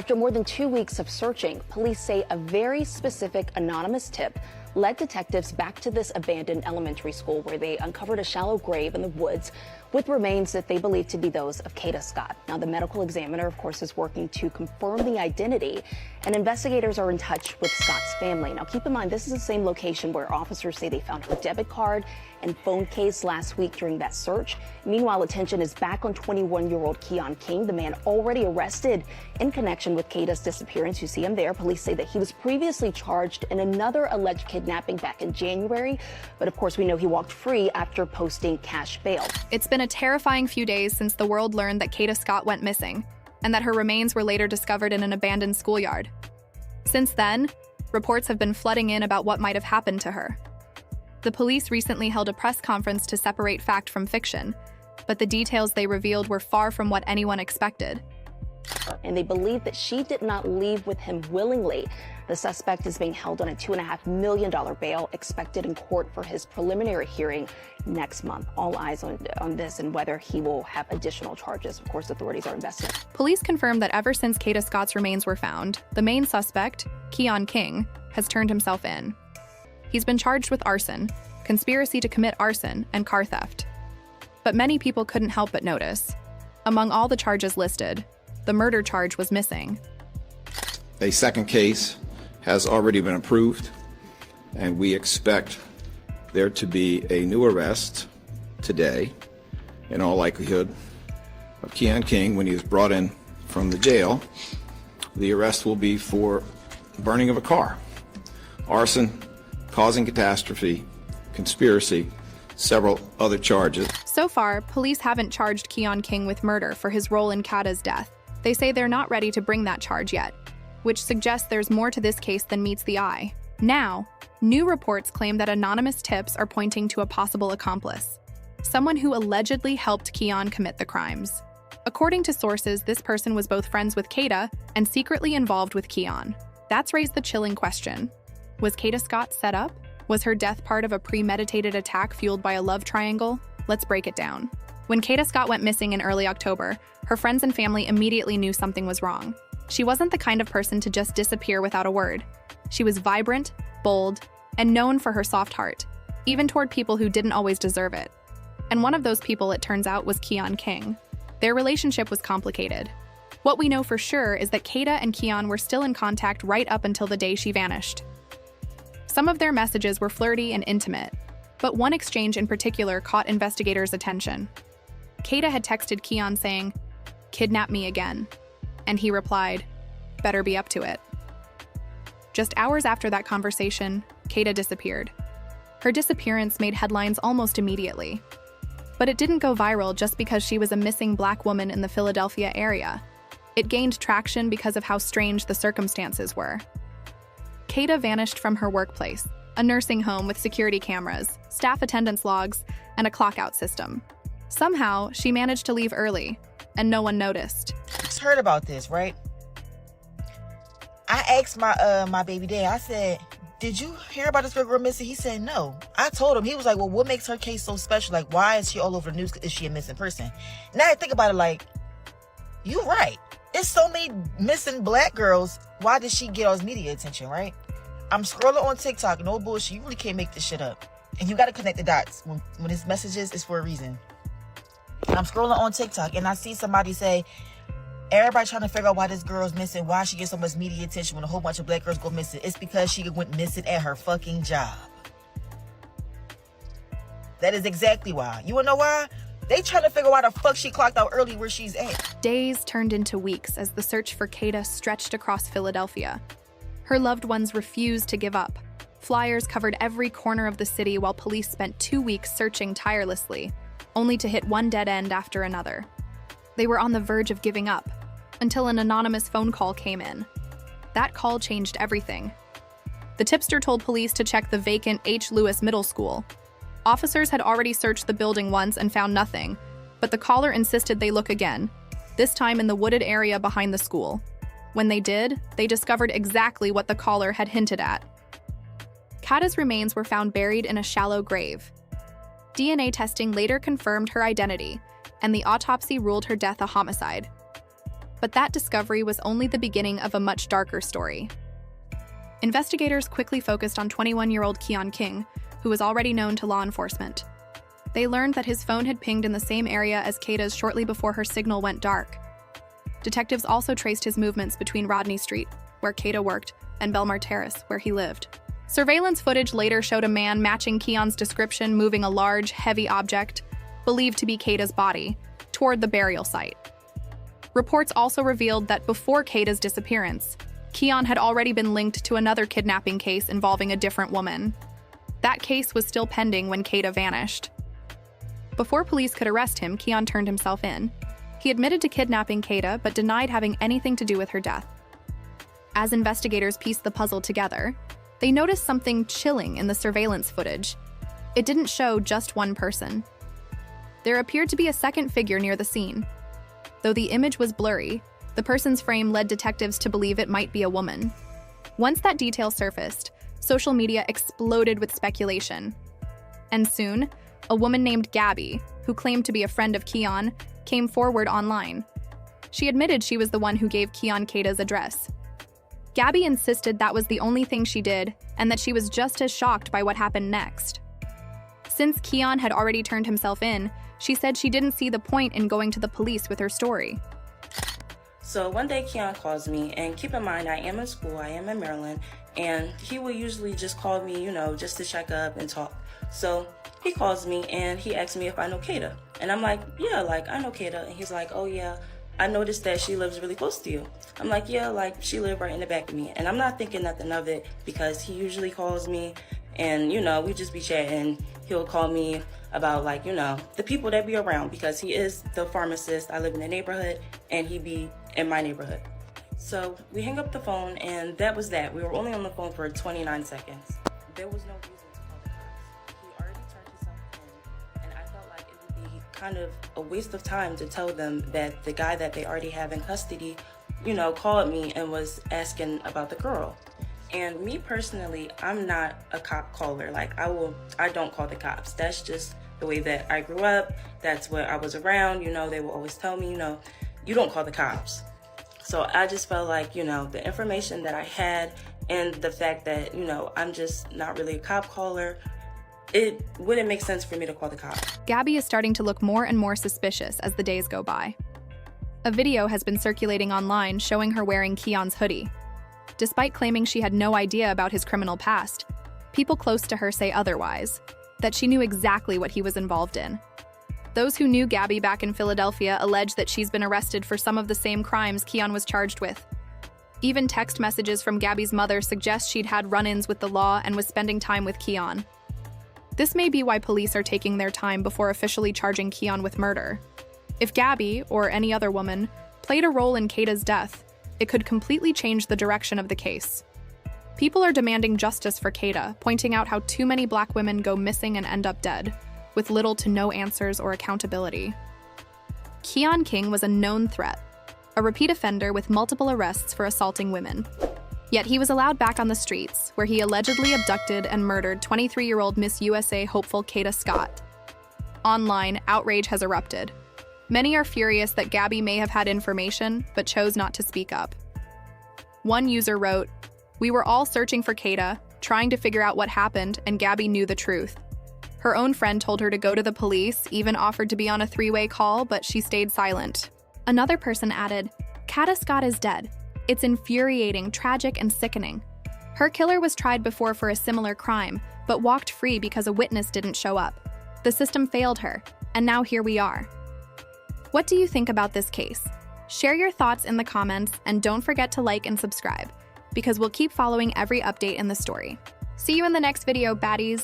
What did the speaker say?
After more than 2 weeks of searching, police say a very specific anonymous tip led detectives back to this abandoned elementary school where they uncovered a shallow grave in the woods with remains that they believe to be those of Kada Scott. Now, the medical examiner, of course, is working to confirm the identity, and investigators are in touch with Scott's family. Now, keep in mind, this is the same location where officers say they found her debit card and phone case last week during that search. Meanwhile, attention is back on 21-year-old Keon King, the man already arrested in connection with Kada's disappearance. You see him there. Police say that he was previously charged in another alleged kidnapping back in January, but of course we know he walked free after posting cash bail. It's been a terrifying few days since the world learned that Kada Scott went missing, and that her remains were later discovered in an abandoned schoolyard. Since then, reports have been flooding in about what might have happened to her. The police recently held a press conference to separate fact from fiction, but the details they revealed were far from what anyone expected. And they believe that she did not leave with him willingly. The suspect is being held on a $2.5 million bail, expected in court for his preliminary hearing next month. All eyes on this and whether he will have additional charges. Of course, authorities are investigating. Police confirmed that ever since Kada Scott's remains were found, the main suspect, Keon King, has turned himself in. He's been charged with arson, conspiracy to commit arson, and car theft. But many people couldn't help but notice. Among all the charges listed, the murder charge was missing. A second case has already been approved, and we expect there to be a new arrest today, in all likelihood, of Keon King when he is brought in from the jail. The arrest will be for burning of a car, arson, causing catastrophe, conspiracy, several other charges. So far, police haven't charged Keon King with murder for his role in Kada's death. They say they're not ready to bring that charge yet, which suggests there's more to this case than meets the eye. Now, new reports claim that anonymous tips are pointing to a possible accomplice, someone who allegedly helped Keon commit the crimes. According to sources, this person was both friends with Kada and secretly involved with Keon. That's raised the chilling question. Was Kada Scott set up? Was her death part of a premeditated attack fueled by a love triangle? Let's break it down. When Kada Scott went missing in early October, her friends and family immediately knew something was wrong. She wasn't the kind of person to just disappear without a word. She was vibrant, bold, and known for her soft heart, even toward people who didn't always deserve it. And one of those people, it turns out, was Keon King. Their relationship was complicated. What we know for sure is that Kada and Keon were still in contact right up until the day she vanished. Some of their messages were flirty and intimate, but one exchange in particular caught investigators' attention. Kada had texted Keon saying, "Kidnap me again," and he replied, "Better be up to it." Just hours after that conversation, Kada disappeared. Her disappearance made headlines almost immediately. But it didn't go viral just because she was a missing Black woman in the Philadelphia area. It gained traction because of how strange the circumstances were. Kada vanished from her workplace, a nursing home with security cameras, staff attendance logs, and a clock-out system. Somehow, she managed to leave early, and no one noticed. I just heard about this, right? I asked my baby dad, I said, "Did you hear about this girl missing?" He said no. I told him, he was like, "Well, what makes her case so special? Like, why is she all over the news? Is she a missing person?" Now I think about it, like, you're right. There's so many missing Black girls. Why did she get all this media attention, right? I'm scrolling on TikTok, no bullshit. You really can't make this shit up. And you got to connect the dots. When it's messages, it's for a reason. And I'm scrolling on TikTok, and I see somebody say, everybody trying to figure out why this girl's missing, why she gets so much media attention when a whole bunch of Black girls go missing. It's because she went missing at her fucking job. That is exactly why. You wanna know why? They trying to figure out why the fuck she clocked out early where she's at. Days turned into weeks as the search for Kada stretched across Philadelphia. Her loved ones refused to give up. Flyers covered every corner of the city while police spent 2 weeks searching tirelessly, only to hit one dead end after another. They were on the verge of giving up, until an anonymous phone call came in. That call changed everything. The tipster told police to check the vacant H. Lewis Middle School. Officers had already searched the building once and found nothing, but the caller insisted they look again, this time in the wooded area behind the school. When they did, they discovered exactly what the caller had hinted at. Kada's remains were found buried in a shallow grave. DNA testing later confirmed her identity, and the autopsy ruled her death a homicide. But that discovery was only the beginning of a much darker story. Investigators quickly focused on 21-year-old Keon King, who was already known to law enforcement. They learned that his phone had pinged in the same area as Kada's shortly before her signal went dark. Detectives also traced his movements between Rodney Street, where Kada worked, and Belmar Terrace, where he lived. Surveillance footage later showed a man matching Keon's description moving a large, heavy object, believed to be Kada's body, toward the burial site. Reports also revealed that before Kada's disappearance, Keon had already been linked to another kidnapping case involving a different woman. That case was still pending when Kada vanished. Before police could arrest him, Keon turned himself in. He admitted to kidnapping Kada, but denied having anything to do with her death. As investigators pieced the puzzle together, they noticed something chilling in the surveillance footage. It didn't show just one person. There appeared to be a second figure near the scene. Though the image was blurry, the person's frame led detectives to believe it might be a woman. Once that detail surfaced, social media exploded with speculation. And soon, a woman named Gabby, who claimed to be a friend of Keon, came forward online. She admitted she was the one who gave Keon Kada's address. Gabby insisted that was the only thing she did, and that she was just as shocked by what happened next. Since Keon had already turned himself in, she said she didn't see the point in going to the police with her story. So one day Keon calls me, and keep in mind I am in school, I am in Maryland, and he will usually just call me, just to check up and talk. So he calls me and he asks me if I know Kada. And I'm like, yeah, I know Kada. And he's like, oh yeah, I noticed that she lives really close to you. I'm like, yeah, she lived right in the back of me. And I'm not thinking nothing of it because he usually calls me and, we just be chatting. He'll call me about the people that be around because he is the pharmacist. I live in the neighborhood and he be in my neighborhood. So we hang up the phone and that was that. We were only on the phone for 29 seconds. There was no reason to call the cops. He already turned himself in and I felt like it would be kind of a waste of time to tell them that the guy that they already have in custody, called me and was asking about the girl. And me personally, I'm not a cop caller. I don't call the cops. That's just the way that I grew up. That's what I was around. They will always tell me, you don't call the cops. So I just felt like, the information that I had and the fact that, I'm just not really a cop caller, it wouldn't make sense for me to call the cops. Gabby is starting to look more and more suspicious as the days go by. A video has been circulating online showing her wearing Keon's hoodie. Despite claiming she had no idea about his criminal past, people close to her say otherwise, that she knew exactly what he was involved in. Those who knew Gabby back in Philadelphia allege that she's been arrested for some of the same crimes Keon was charged with. Even text messages from Gabby's mother suggest she'd had run-ins with the law and was spending time with Keon. This may be why police are taking their time before officially charging Keon with murder. If Gabby, or any other woman, played a role in Kada's death, it could completely change the direction of the case. People are demanding justice for Kada, pointing out how too many Black women go missing and end up dead, with little to no answers or accountability. Keon King was a known threat, a repeat offender with multiple arrests for assaulting women. Yet he was allowed back on the streets, where he allegedly abducted and murdered 23-year-old Miss USA hopeful Kada Scott. Online, outrage has erupted. Many are furious that Gabby may have had information, but chose not to speak up. One user wrote, "We were all searching for Kada, trying to figure out what happened, and Gabby knew the truth. Her own friend told her to go to the police, even offered to be on a three-way call, but she stayed silent." Another person added, "Kada Scott is dead. It's infuriating, tragic, and sickening. Her killer was tried before for a similar crime, but walked free because a witness didn't show up. The system failed her, and now here we are." What do you think about this case? Share your thoughts in the comments, and don't forget to like and subscribe, because we'll keep following every update in the story. See you in the next video, baddies!